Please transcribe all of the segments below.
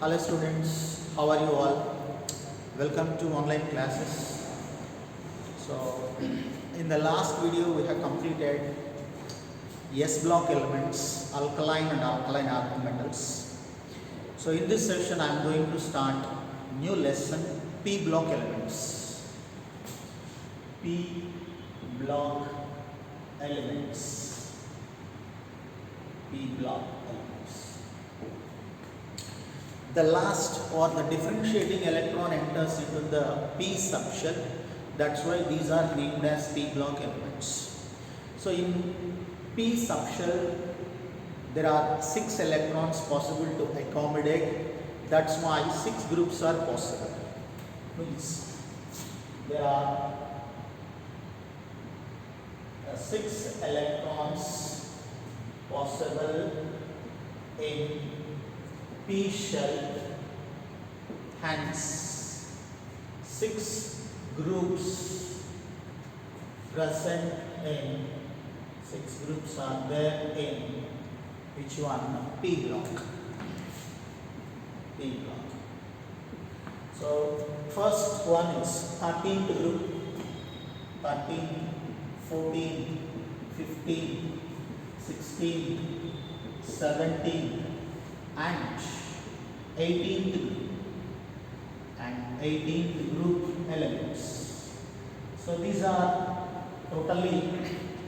Hello students, how are you all? Welcome to online classes. So in the last video we have completed S block elements, alkaline and alkaline earth metals. So in this session I am going to start new lesson, P block elements. P block elements. P block elements. The last or the differentiating electron enters into the P subshell. That's why these are named as P block elements. So in P subshell there are 6 electrons possible to accommodate. That's why 6 groups are possible. Means there are 6 electrons possible in P shell, hence 6 groups present in 6 groups are there in which one? P block. P block. So first one is 13th group, 13, 14, 15, 16, 17 and 18th group elements. So these are totally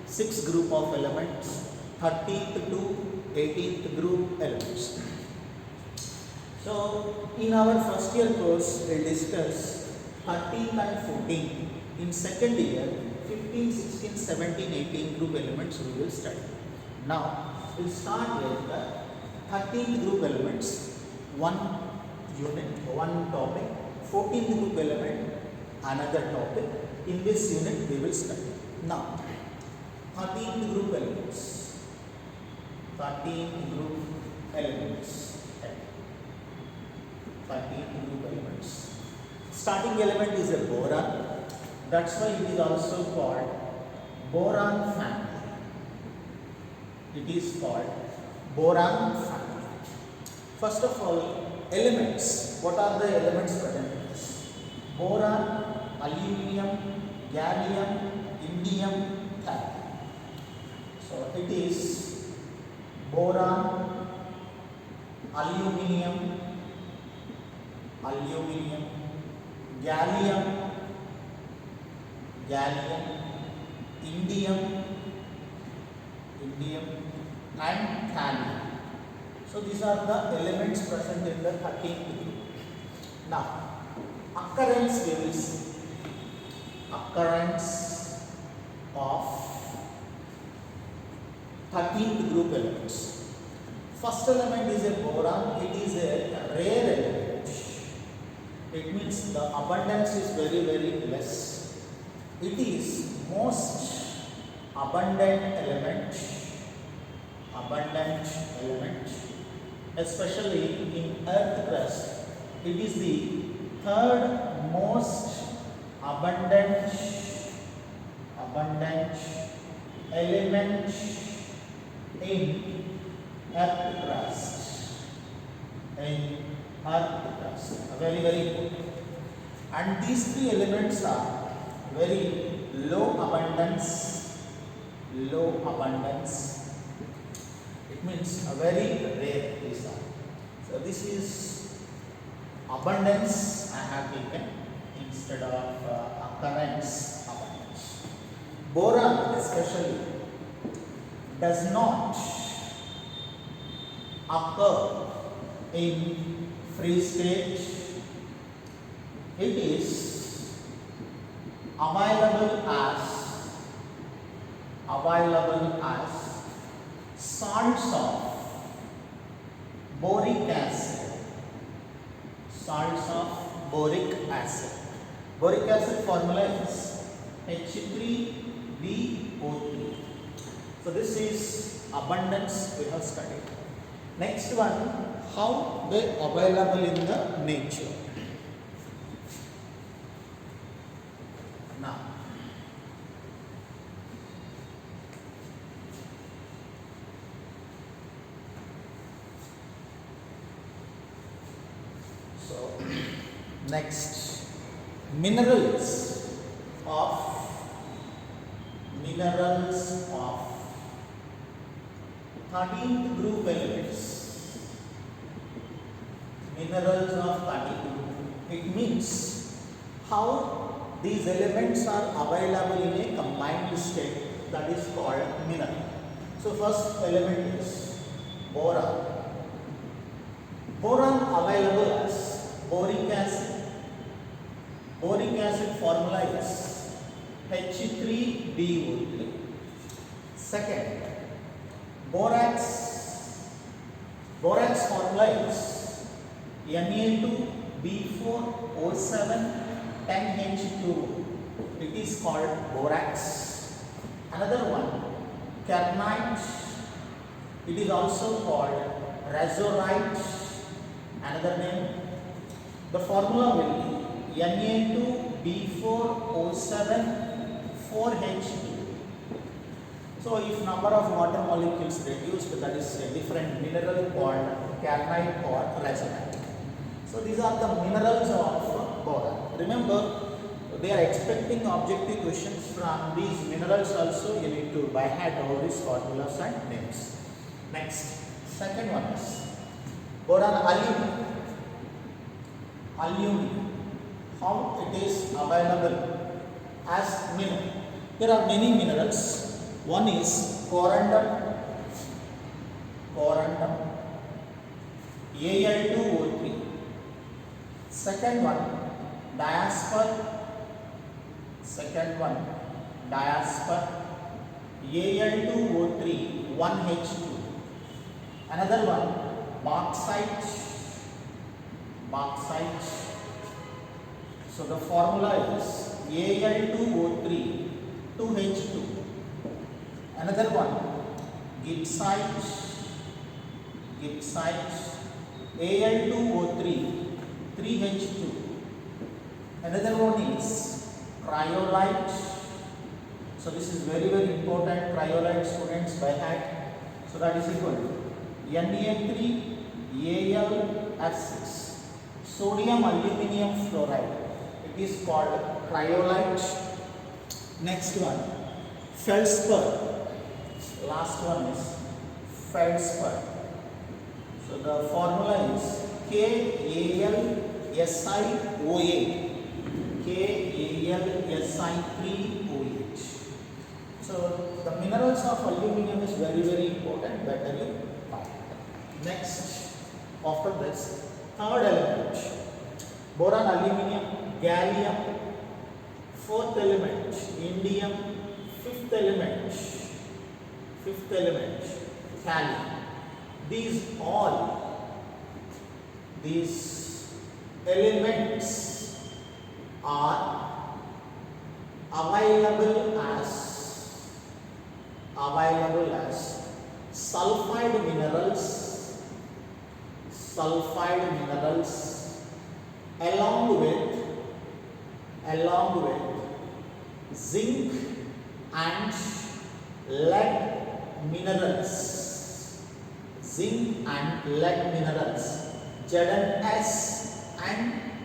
6 group of elements, 13th to 18th group elements. So in our first year course we will discuss 13th and 14th. In second year 15, 16, 17, 18 group elements we will study. Now we will start with the 13th group elements, one unit, one topic, 14th group element, another topic. In this unit we will study. Now 13th group elements, 13th group elements, 13th group elements. Starting element is a boron. That's why it is also called boron family. It is called boron family. First of all, elements. What are the elements present in this? Boron, aluminium, gallium, indium, thallium. So it is boron, aluminium, gallium, indium, and thallium. So these are the elements present in the 13th group. Now, occurrence we will see. Occurrence of 13th group elements. First element is a boron. It is a rare element. It means the abundance is very, very less. It is most abundant element, especially in earth crust. It is the third most abundant element in earth crust. Very, very important. And these 3 elements are very low abundance. It means a very rare these are. So this is abundance I have taken instead of occurrence abundance. Boron especially does not occur in free state. It is available as salts of boric acid. Boric acid formula is H3BO3. So this is abundance we have studied. Next one, how they available in the nature. Now Next, minerals of 13th group elements. Minerals of 13th group. It means how these elements are available in a combined state, that is called mineral. So first element is boron. Boron available as boric acid. Boric acid formula is H3BO3. Second, borax. Borax formula is Na2B4O7 10H2. It is called borax. Another one, kernite. It is also called razorite. Another name. The formula will be Na2B4O7 4H2. So if number of water molecules reduced, that is a different mineral called kernite or razorite. So these are the minerals of boron. Remember, they are expecting objective questions from these minerals also. You need to by heart all these formulas and names. Next, second one is boron aluminum. Aluminum. How it is available as mineral? There are many minerals. One is corundum, Al2O3. Second one, diasper, Al2O3, 1H2. Another one, bauxite. So the formula is Al2O3, 2H2. Another one, gibbsite, Al2O3, 3H2. Another one is cryolite. So this is very important, cryolite students by heart. So that is equal to Na3Al6, sodium aluminium fluoride. It is called cryolite. Next one, feldspar. Last one is feldspar. So the formula is KAlSi3OH. So the minerals of aluminium is very important, better you buy. Next, after this, third element, boron, aluminium, gallium. Fourth element, indium. Fifth element, thallium. These elements are available as sulfide minerals along with zinc and lead minerals. ZnS and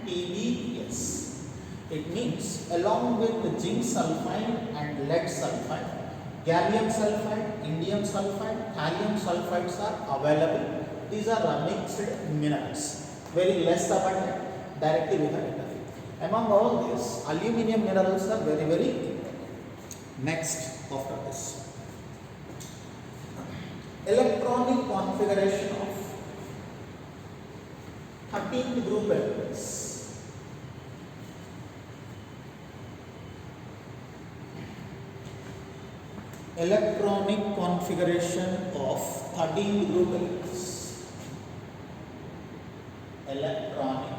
TbS. It means along with the zinc sulfide and lead sulfide, gallium sulfide, indium sulfide, thallium sulfides are available. These are mixed minerals, very less abundant. Directly we have interview. Among all these, aluminium minerals are very next after this. Electronic configuration of 13th group elements. Electronic configuration of 13th group elements. Electronic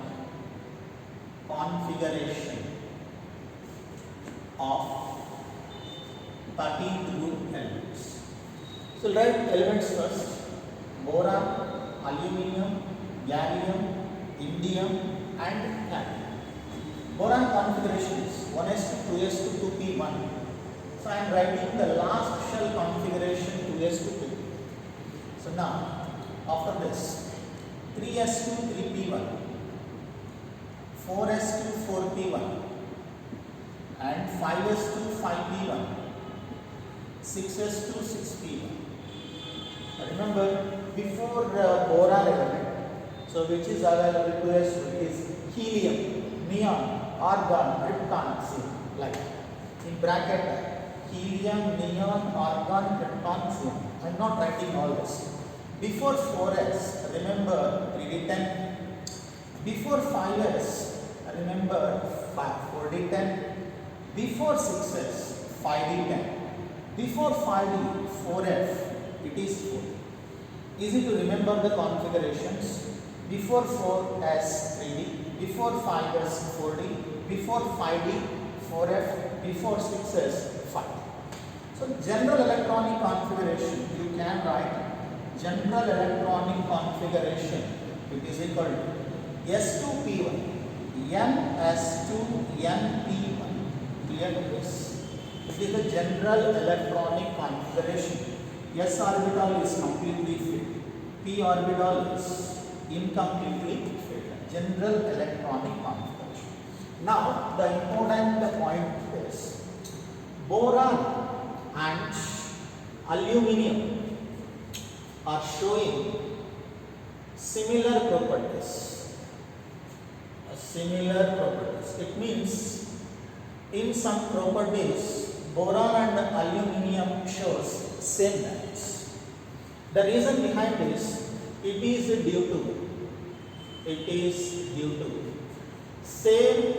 configuration of 13th group elements. So write elements first: boron, aluminium, gallium, indium and thallium. Boron configuration is 1s2, 2s2, 2p1. So I am writing the last shell configuration 2s2, 2p. So now after this 3s2, 3p1, 4s2 4p1 and 5s2 5p1, 6s2 6p1. Remember, before boron element, so which is available to us is helium, neon, argon, krypton, see, like in bracket helium, neon, argon, krypton, see. I am not writing all this. Before 4s, remember 3d10. Before 5s, remember 4d10. Before 6s, 5d10. Before 5d, 4f, it is 4. Easy to remember the configurations. Before 4s, 3d. Before 5s, 4d. Before 5d, 4f. Before 6s, 5. So general electronic configuration, you can write general electronic configuration. It is equal to S2P1, NS2, NP1. Clear this? It is the general electronic configuration. S orbital is completely filled. P orbital is incompletely filled. General electronic configuration. Now the important point is boron and aluminium are showing similar properties. It means in some properties boron and aluminium shows same values. The reason behind this, it is due to same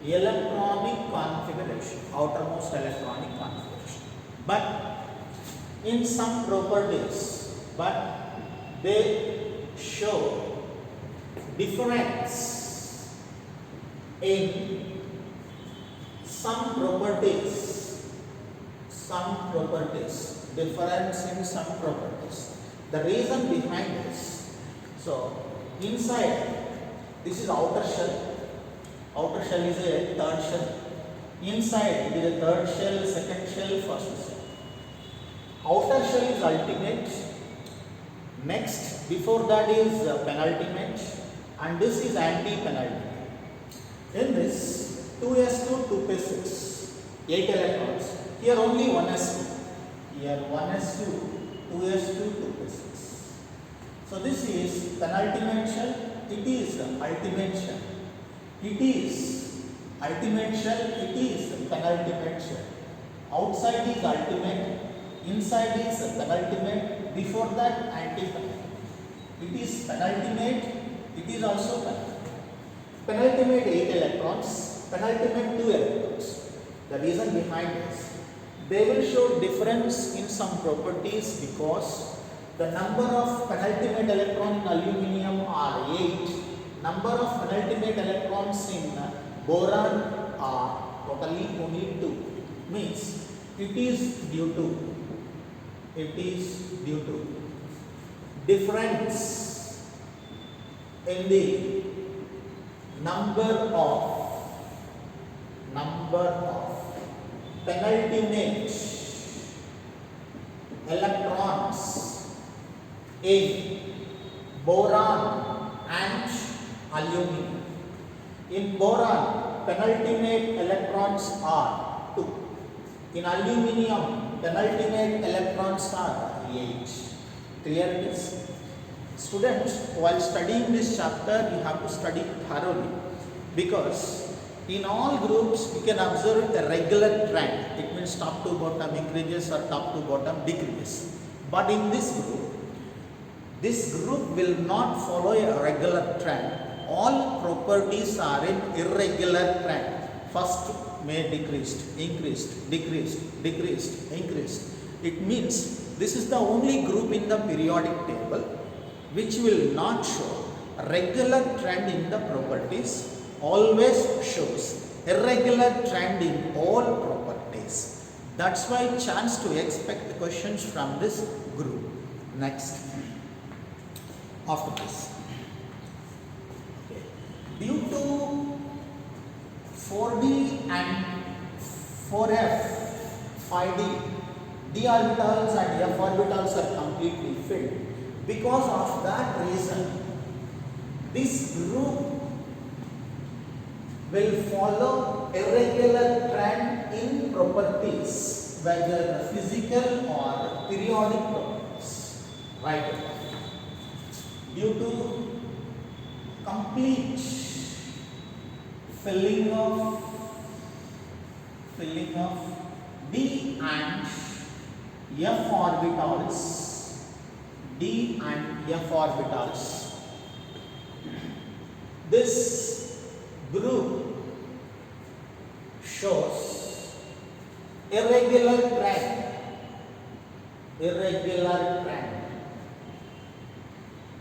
electronic configuration, outermost electronic configuration, but in some properties, but they show difference in some properties, difference in some properties. The reason behind this, so inside this is outer shell is a third shell, inside it is a third shell, second shell, first shell. Outer shell is ultimate, next before that is penultimate, and this is anti-penultimate. In this 2s2 2p6, 8 electrons, here only 1s2, here 1s2, 2s2 2p6. So this is penultimate shell, it is ultimate shell, it is ultimate shell, it is penultimate shell. Outside is ultimate, inside is penultimate, before that anti-penultimate. It is penultimate, it is also penultimate. Penultimate 8 electrons, penultimate 2 electrons. The reason behind this, they will show difference in some properties because the number of penultimate electrons in aluminium are 8, number of penultimate electrons in boron are totally only 2. Means it is due to difference in the number of penultimate electrons in boron and aluminium. In boron, penultimate electrons are 2. In aluminium, penultimate electrons are 8. Clear this? Students, while studying this chapter, you have to study thoroughly, because in all groups you can observe the regular trend. It means top to bottom increases or top to bottom decreases. But in this group will not follow a regular trend. All properties are in irregular trend. First may decreased, increased, decreased, decreased, increased. It means this is the only group in the periodic table which will not show regular trend in the properties, always shows irregular trend in all properties. That's why chance to expect questions from this group. Next, after this, due to 4d and 4f, 5d, d orbitals and f orbitals are completely filled. Because of that reason, this group will follow irregular trend in properties, whether physical or periodic properties. Right. Due to complete filling of d and f orbitals, d and f orbitals, this group shows irregular trend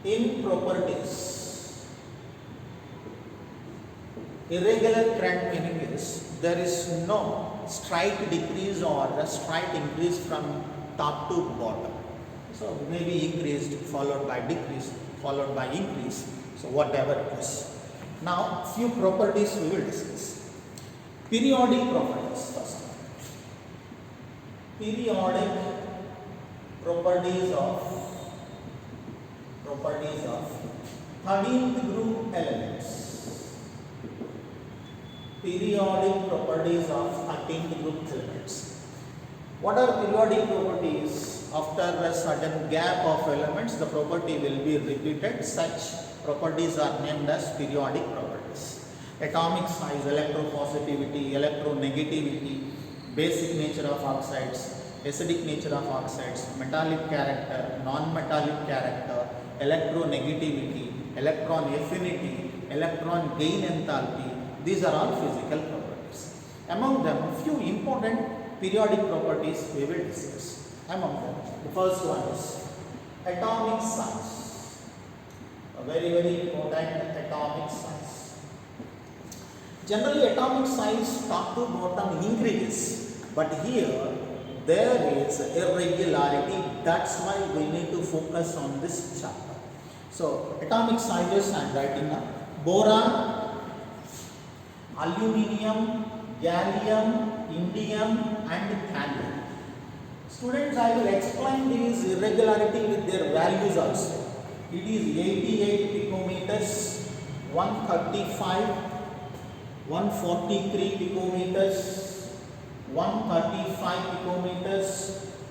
in properties. Irregular trend meaning is there is no straight decrease or a straight increase from top to bottom. So maybe increased followed by decrease followed by increase. So whatever it is. Now few properties we will discuss. Periodic properties first. Periodic properties of 13th group elements. Periodic properties of 13th group elements. What are periodic properties? After a certain gap of elements, the property will be repeated. Such properties are named as periodic properties. Atomic size, electropositivity, electronegativity, basic nature of oxides, acidic nature of oxides, metallic character, non-metallic character, electronegativity, electron affinity, electron gain enthalpy. These are all physical properties. Among them, few important periodic properties we will discuss. Among them, the first one is atomic size. A very important atomic size. Generally, atomic size top to bottom increases, but here there is irregularity. That's why we need to focus on this chapter. So, atomic sizes I am writing now. Boron, aluminium, gallium, indium and thallium. Students, I will explain these irregularity with their values also. It is 88 picometers, 135, 143 picometers, 135 picometers,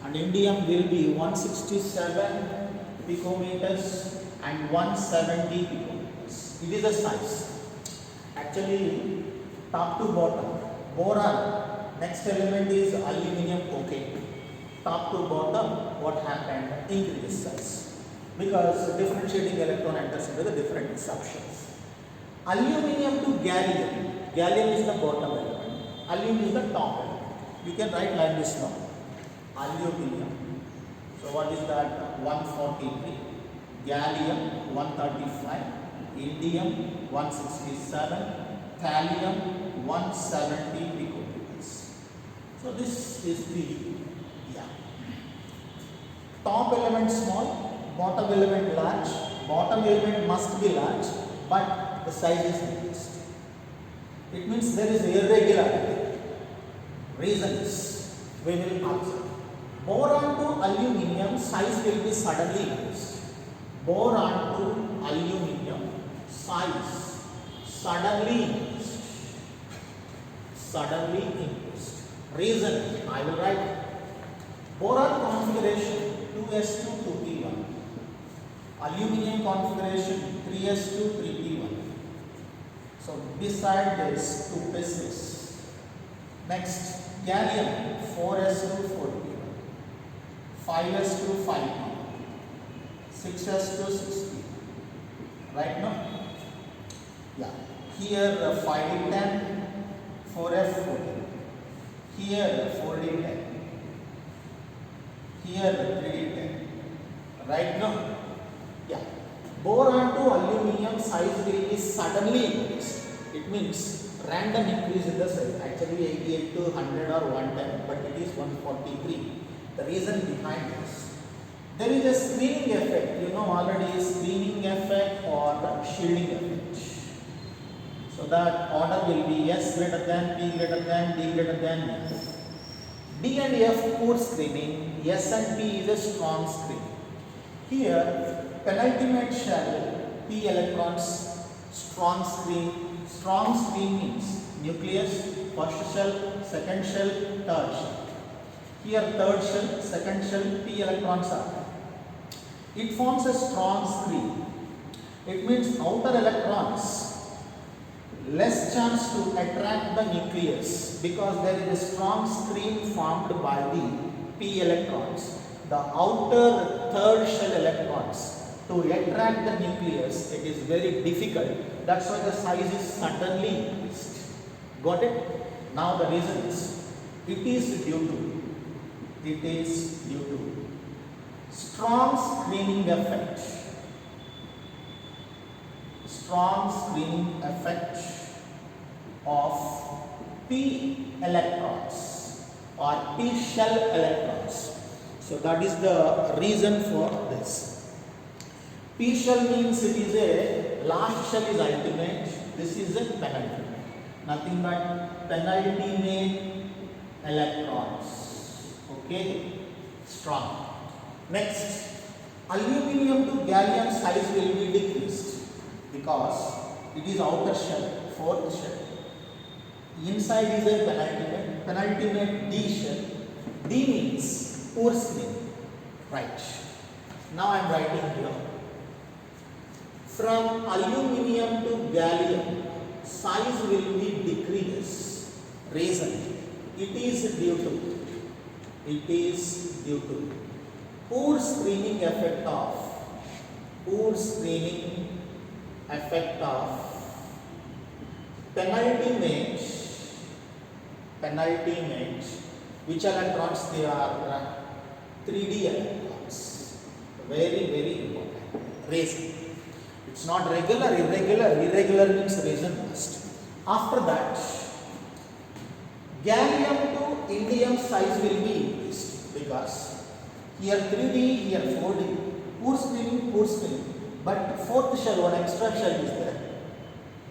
and indium will be 167 picometers and 170 picometers. It is a size. Actually, top to bottom. Boron, next element is aluminium, okay. Top to bottom, what happened? Increase size. Because differentiating electron enters into the different subshells. Aluminium to gallium. Gallium is the bottom element. Aluminium is the top element. You can write like this now. Aluminium. So what is that? 143. Gallium 135. Indium 167. Thallium 170 picometers. So this is the top element small, bottom element large. Bottom element must be large, but the size is increased. It means there is irregularity. Reason is, we will answer. Boron to aluminium size will be suddenly increased. Boron to aluminium size suddenly increased. Reason, I will write. Boron configuration 2s2 2p1. Aluminium configuration 3s2 3p1. So beside this 2 pieces. Next, gallium 4s2 4p1. 5s2 5p1. 6s2 6p1. Right now? Yeah. Here 5d10, 4f4. Here 4d10. Here 3d10. Right now? Yeah. Boron to aluminium size will be suddenly increased. It means random increase in the size. Actually 88 to 100 or 110, but it is 143. The reason behind this. There is a screening effect. You know already screening effect or shielding effect. So that order will be S greater than, P greater than, D greater than F. D and F poor screening, S and P is a strong screening. Here penultimate shell, P electrons Strong screen means nucleus, first shell, second shell, third shell. Here third shell, second shell, p electrons are there. It forms a strong screen. It means outer electrons less chance to attract the nucleus because there is a strong screen formed by the p electrons. The outer third shell electrons to attract the nucleus, it is very difficult. That's why the size is suddenly increased. Got it? Now the reason is, it is due to strong screening effect. Strong screening effect of p electrons or p shell electrons. So that is the reason for this. P shell means it is a last shell is ultimate. This is a penultimate. Nothing but penultimate electrons. Okay, strong. Next, aluminum to gallium size will be decreased because it is outer shell, fourth shell. Inside is a penultimate D shell. D means poor screen. Right. Now I am writing here. From aluminum to gallium, size will be decreased. Reason, it is due to poor screening effect of penultimate, which electrons they are 3D electrons. Very, very important. Reason. It's not regular, irregular means reason must. After that, gallium to indium size will be increased because here 3D, here 4D, poor screening, but fourth shell, one extra shell is there.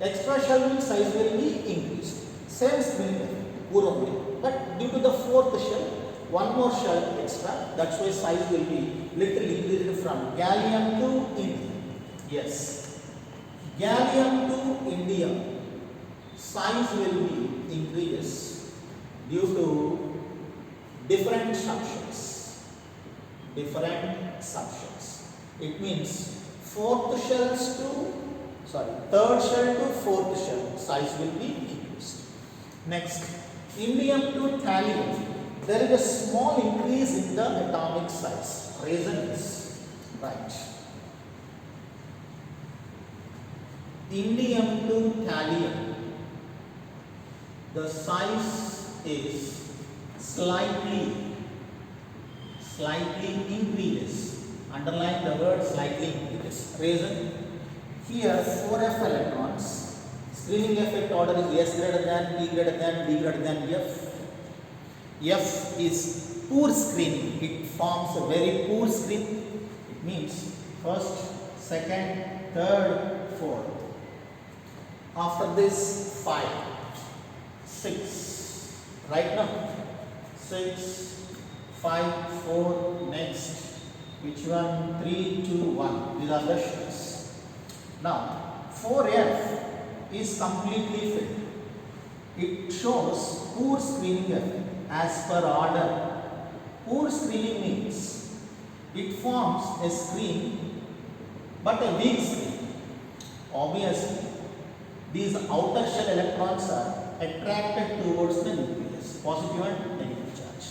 Extra shell means size will be increased. Same screening effect, poor only, but due to the fourth shell, one more shell extra, that's why size will be little increased from gallium to indium. Yes, gallium to indium size will be increased due to different subshells. It means third shell to fourth shell size will be increased. Next, indium to thallium, there is a small increase in the atomic size. Reason is right. Indium to thallium, the size is slightly increases. Underline the word slightly increases. Reason, here 4f electrons, screening effect order is S greater than, P greater than, D greater than F. F is poor screening. It forms a very poor screen. It means first, second, third, fourth. After this 5, 6, right now 6, 5, 4, next, which one? 3, 2, 1. These are the shells. Now 4F is completely filled. It shows poor screening effect as per order. Poor screening means it forms a screen but a weak screen. Obviously, these outer shell electrons are attracted towards the nucleus, positive and negative charge.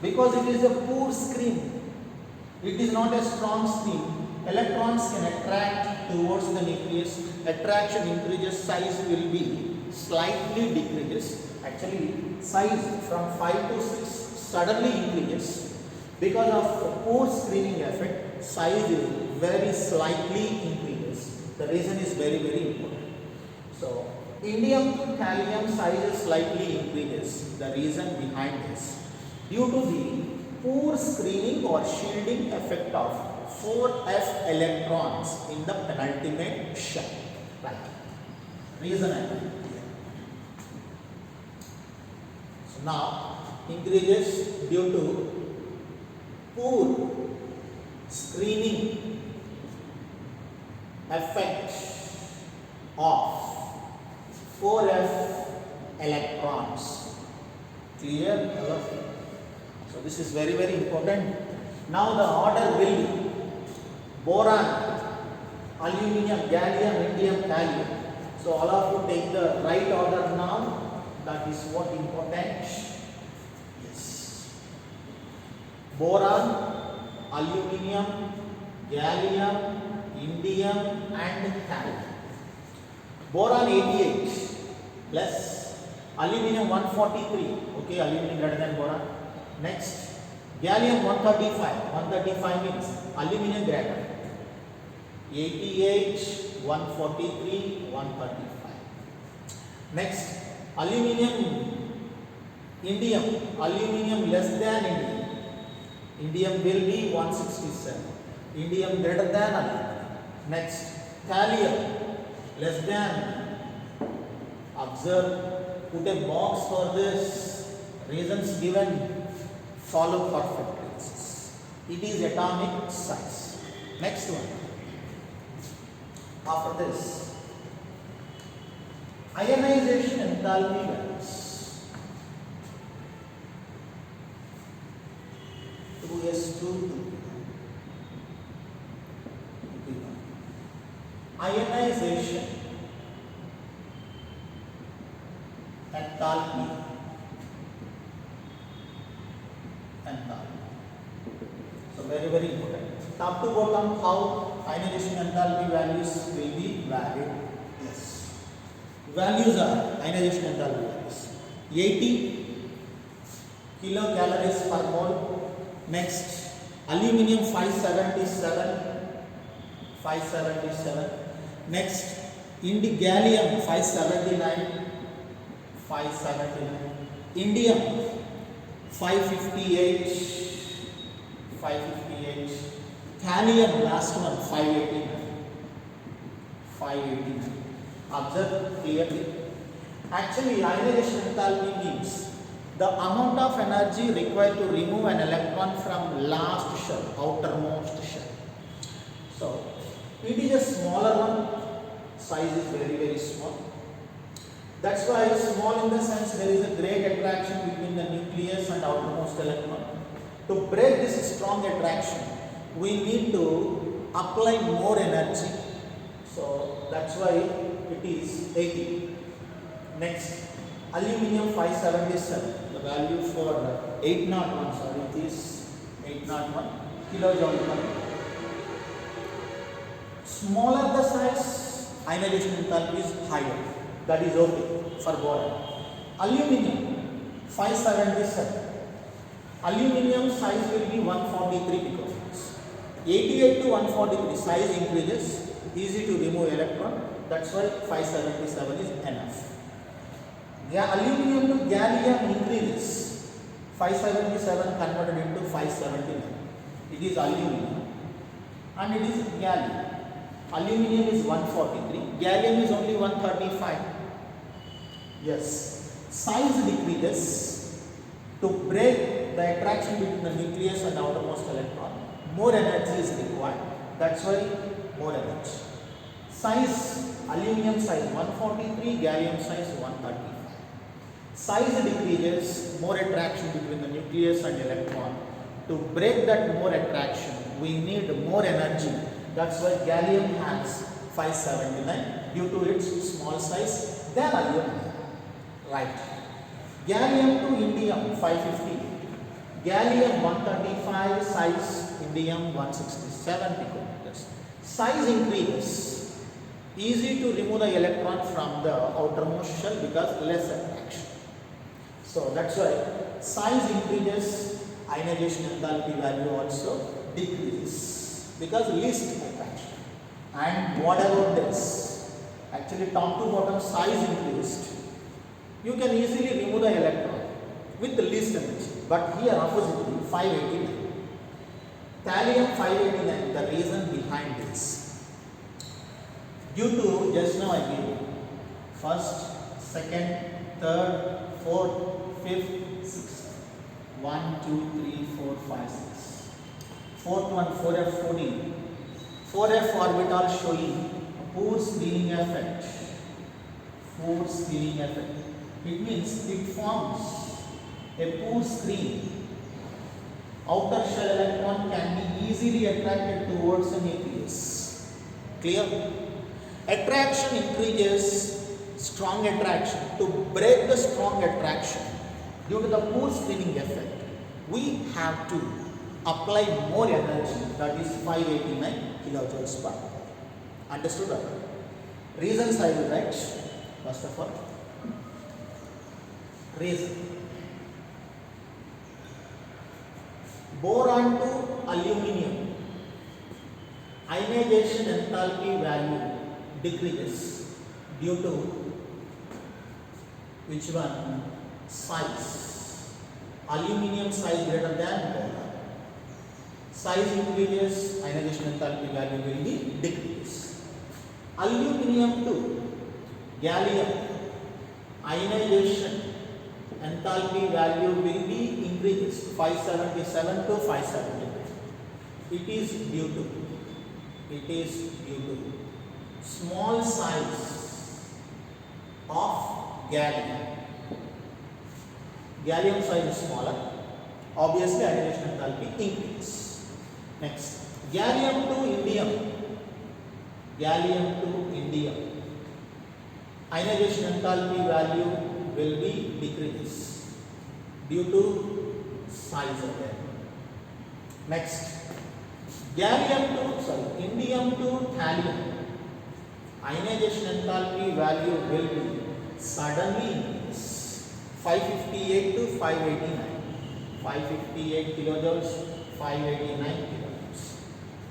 Because it is a poor screen, it is not a strong screen, electrons can attract towards the nucleus. Attraction increases, size will be slightly decreases. Actually, size from 5 to 6 suddenly increases. Because of poor screening effect, size is very slightly increases. The reason is very, very important. So, indium to thallium size is slightly increases. The reason behind this, due to the poor screening or shielding effect of 4f electrons in the penultimate shell. Right. Reason I think. So now increases due to poor screening effect of 4f electrons. Clear? So this is very, very important. Now the order will be boron, aluminium, gallium, indium, thallium. So all of you take the right order now. That is what important. Yes. Boron, aluminium, gallium, indium and thallium. Boron 88 plus aluminium 143. Okay, aluminium greater than boron. Next, gallium 135. 135 means aluminium greater. 88, 143, 135. Next, aluminium, indium, aluminium less than indium. Indium will be 167. Indium greater than aluminium. Next, thallium less than. Observe, put a box for this. Reasons given, follow perfectly. It is atomic size. Next one. After this, ionization enthalpy values. 2s2 ionization enthalpy. So very, very important. Top to bottom, how ionization enthalpy values will be varied. Yes. Values are ionization enthalpy values. 80 kilocalories per mole. Next, aluminium 577. Next, gallium 579. Indium 558. Thallium, last one, 589. Observe clearly. Actually, ionization enthalpy means the amount of energy required to remove an electron from last shell, outermost shell. So, it is a smaller one, size is very, very small. That's why small in the sense there is a great attraction between the nucleus and outermost electron. To break this strong attraction, we need to apply more energy. So that's why it is 80. Next, aluminium 577. The value for 801, sorry, it is 801 kilojoule per mole. Smaller the size, ionization enthalpy is higher. That is okay for boron. Aluminium 577. Aluminium size will be 143 picograms. 88 to 143 size increases, easy to remove electron. That's why 577 is enough. Aluminium to gallium increases. 577 converted into 579. It is aluminium and it is gallium. Aluminium is 143. Gallium is only 135. Yes. Size decreases. To break the attraction between the nucleus and outermost electron, more energy is required. That's why more energy. Size, aluminium size 143, gallium size 135. Size decreases, more attraction between the nucleus and electron. To break that more attraction, we need more energy. That's why gallium has 579 due to its small size than aluminium. Right. Gallium to indium 550. Gallium 135 size, indium 167 picometers. Size increases. Easy to remove the electron from the outermost shell because less attraction. So that's why size increases, ionization enthalpy value also decreases because least attraction. And what about this? Actually, top to bottom size increased. You can easily remove the electron with the least energy. But here oppositely 589. Thallium 589, the reason behind this. Due to, just now I gave you, first, second, third, fourth, fifth, sixth. 1, 2, 3, 4, 5, 6. Fourth one, 4f14. 4f orbital showing poor screening effect. Pore screening effect. It means it forms a pore screen. Outer shell electron can be easily attracted towards the nucleus. Clear? Attraction increases, strong attraction. To break the strong attraction due to the pore screening effect, we have to apply more energy, that is 589 kilojoules per. Understood? Reasons I will write. First of all, reason. Boron to aluminium, ionization enthalpy value decreases due to which one? Size. Aluminium size greater than boron. Size increases, ionization enthalpy value will be decreased. Aluminium to gallium, ionization enthalpy value will be increased 577 to 579. It is due to small size of gallium. Gallium size is smaller, obviously ionization enthalpy increase. Next, gallium to indium. Gallium to indium, ionization enthalpy value will be decreased due to size again. Next, indium to thallium, ionization enthalpy value will be suddenly increased 558 to 589. 558 kilojoules, 589 kilojoules.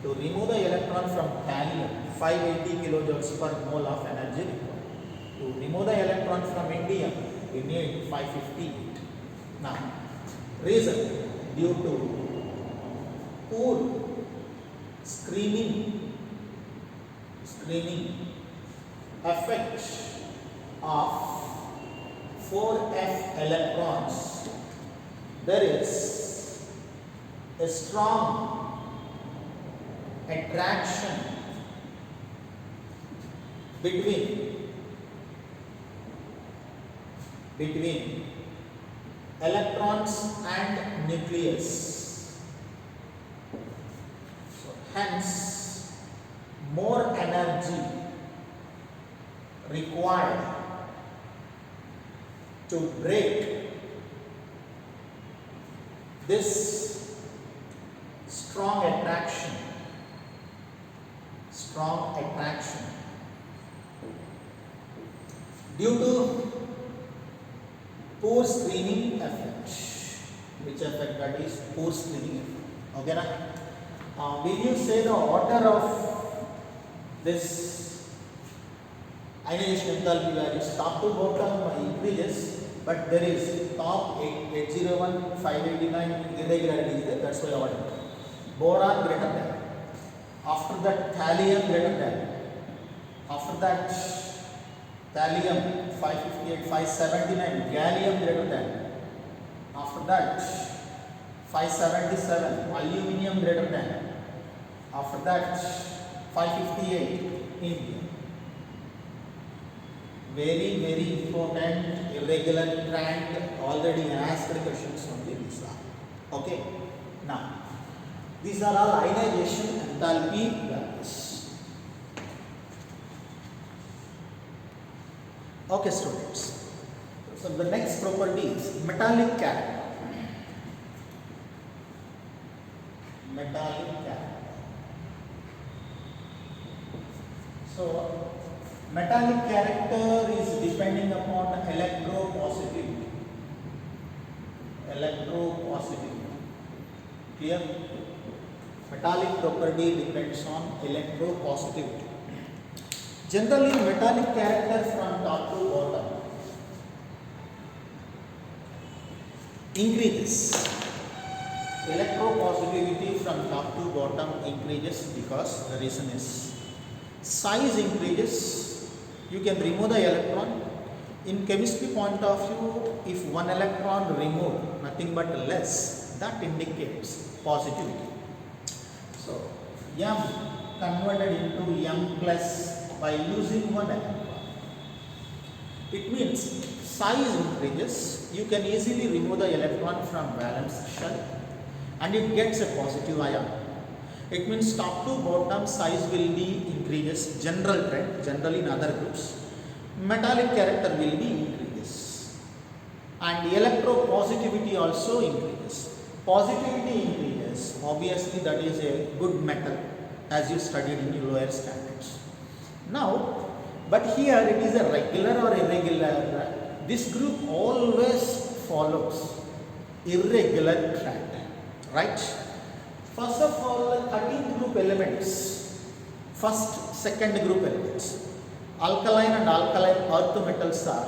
To remove the electron from thallium, 580 kilojoules per mole of energy required. To remove the electron from indium, we need 558. Now, reason due to pore screening effect of 4f electrons, there is a strong attraction between electrons and nucleus. So, hence, more energy required to break this strong attraction. Due to pore screening effect. Which effect? That is pore screening effect. Okay, na? When you say the order of this ionization enthalpy values, top to bottom increases, but there is top 801, 589 irregularity is there. That's why order. Boron greater than. After that, thallium greater than. After that, thallium 558, 579, gallium greater than. After that, 577, aluminium greater than. After that, 558, indium. Very, very important irregular trend, already asked questions on the visa. Okay. Now, these are all ionization enthalpy values. Okay, students. So the next property is metallic character. So metallic character is depending upon electropositivity. Clear? Metallic property depends on electropositivity. Generally, metallic character from top to bottom increases. Electropositivity from top to bottom increases because the reason is size increases. You can remove the electron. In chemistry point of view, if one electron removed, nothing but less, that indicates positivity. So, M converted into M plus by losing one electron. It means size increases, you can easily remove the electron from valence shell and it gets a positive ion. It means top to bottom size will be increases, general trend, generally in other groups. Metallic character will be increases and electropositivity also increases. Positivity increases, obviously that is a good metal as you studied in your lower standards. Now, but here it is a regular or irregular. This group always follows irregular trend, right? First of all, 13 group elements, first, second group elements. Alkaline and alkaline earth metals are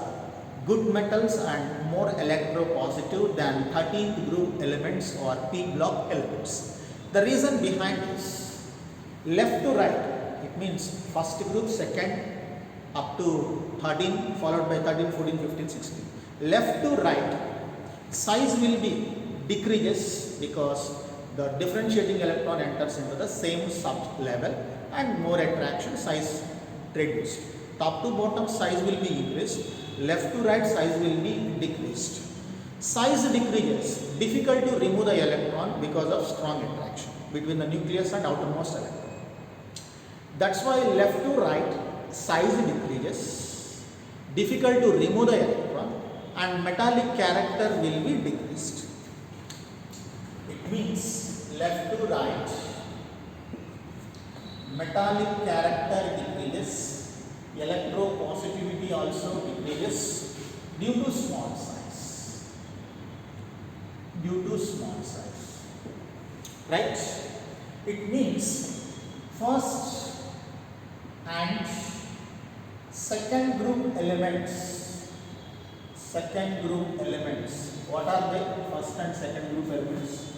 good metals and more electropositive than 13th group elements or p block elements. The reason behind this, left to right, it means first group, second up to 13, followed by 13, 14, 15, 16. Left to right, size will be decreases because the differentiating electron enters into the same sub level and more attraction, size reduced. Top to bottom size will be increased, left to right size will be decreased. Size decreases, difficult to remove the electron because of strong attraction between the nucleus and outermost electron. That's why left to right size decreases, difficult to remove the electron and metallic character will be decreased. It means left to right metallic character decreases, electropositivity also decreases due to small size. Due to small size, right? It means first and second group elements. Second group elements. What are they? First and second group elements.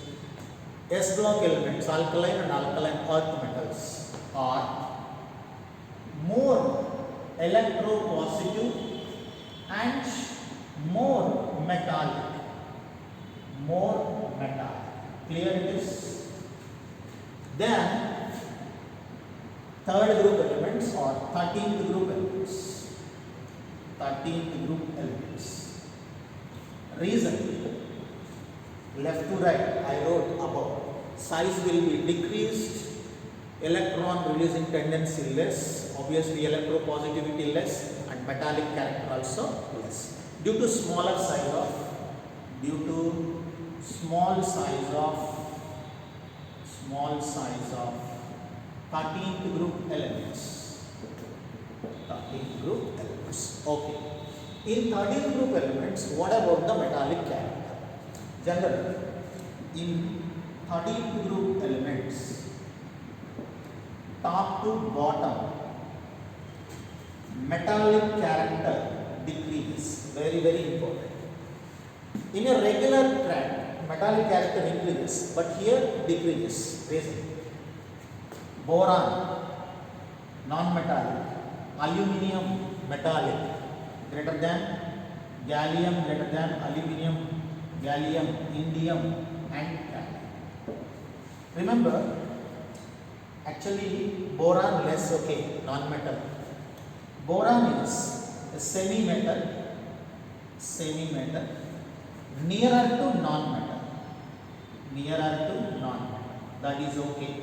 S block elements, alkaline and alkaline earth metals are more electropositive and more metallic. More metallic. Clear it is? Then third group elements or 13th group elements. 13th group elements. Reason, left to right I wrote above. Size will be decreased, electron releasing tendency less, obviously electropositivity less and metallic character also less. Due to small size of 13th group elements. 13th group elements. Okay. In 13th group elements, what about the metallic character? Generally, in 13th group elements, top to bottom, metallic character decreases. Very, very important. In a regular trend, metallic character increases, but here decreases. Reason. Boron, non-metallic, aluminium, metallic, greater than gallium, greater than aluminium, gallium, indium and gallium. Remember, actually boron less, okay, non-metal. Boron is a semi-metal, nearer to non-metal, that is okay.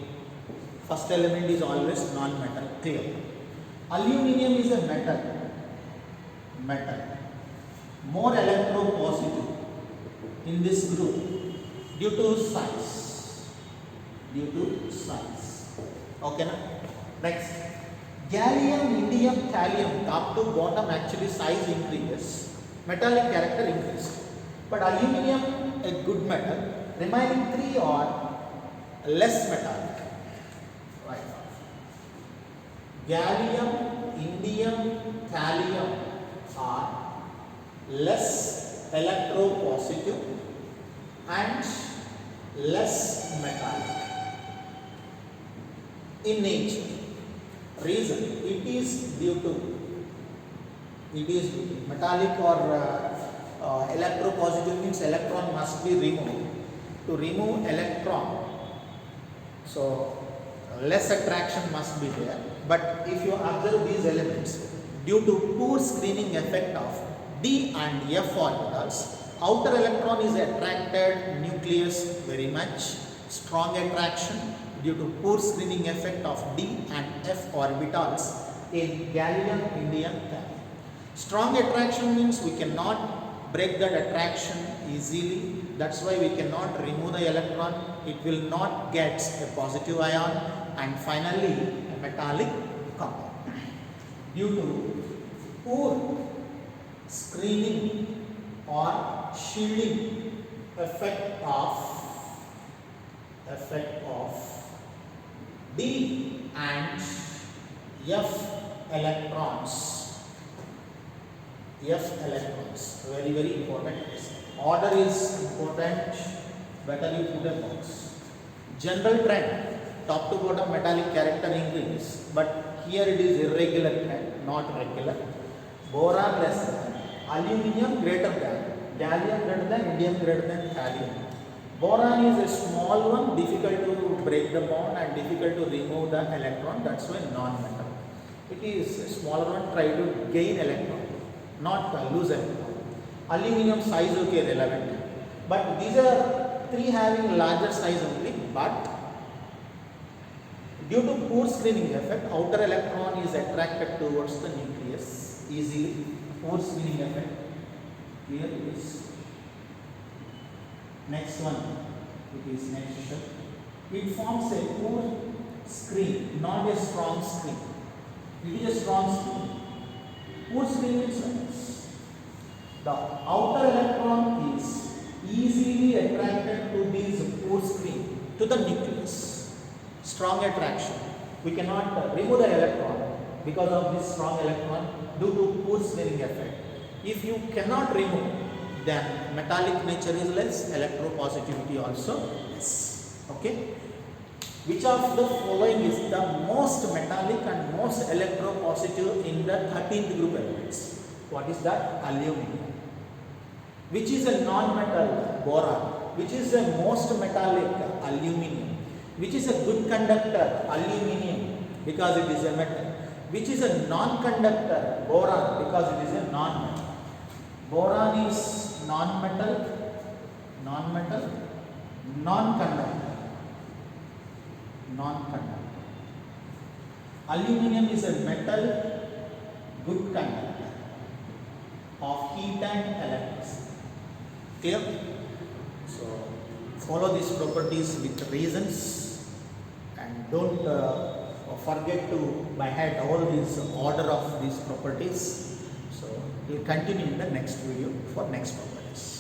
First element is always non-metal, clear. Aluminium is a metal, more electropositive in this group due to size. Okay, na? Next, gallium, indium, thallium, top to bottom actually size increases, metallic character increases. But aluminium, a good metal, remaining three are less metallic. Right. Gallium, indium, thallium are less electropositive and less metallic in nature. Reason, it is due to metallic or electropositive means electron must be removed. To remove electron, so less attraction must be there. But if you observe these elements, Due to poor screening effect of d and f orbitals, outer electron is attracted nucleus very much. Strong attraction due to poor screening effect of d and f orbitals in gallium indium camera. Strong attraction means we cannot break that attraction easily. That's why we cannot remove the electron. It will not get a positive ion, and finally a metallic compound. Due to poor screening or shielding effect of d and f electrons. Very important. Order is important, better you put a box. General trend, top to bottom metallic character increase, but here it is irregular trend, not regular. Boron less than, aluminium greater than, gallium greater than, indium greater than thallium. Boron is a small one, difficult to break the bond and difficult to remove the electron, that's why non-metal. It is a smaller one, try to gain electron, not lose electron. Aluminium size okay relevant, but these are three having larger size only, but due to poor screening effect, outer electron is attracted towards the nucleus easily. Poor screening effect, here it is. Next one, it is next step. It forms a poor screen, not a strong screen. It is a strong screen. Poor screen means the outer electron is easily attracted to this poor screen, to the nucleus. Strong attraction. We cannot remove the electron because of this strong electron due to poor screening effect. If you cannot remove, then metallic nature is less, electropositivity also less. Okay? Which of the following is the most metallic and most electropositive in the 13th group elements? What is that? Aluminium. Which is a non-metal? Boron. Which is the most metallic? Aluminium. Which is a good conductor? Aluminium, because it is a metal. Which is a non-conductor? Boron, because it is a non-metal. Boron is non-metal, non-conductor. Aluminium is a metal, good conductor of heat and electricity. Clear? So follow these properties with reasons, and don't forget to by head all these order of these properties. So we'll continue in the next video for next properties.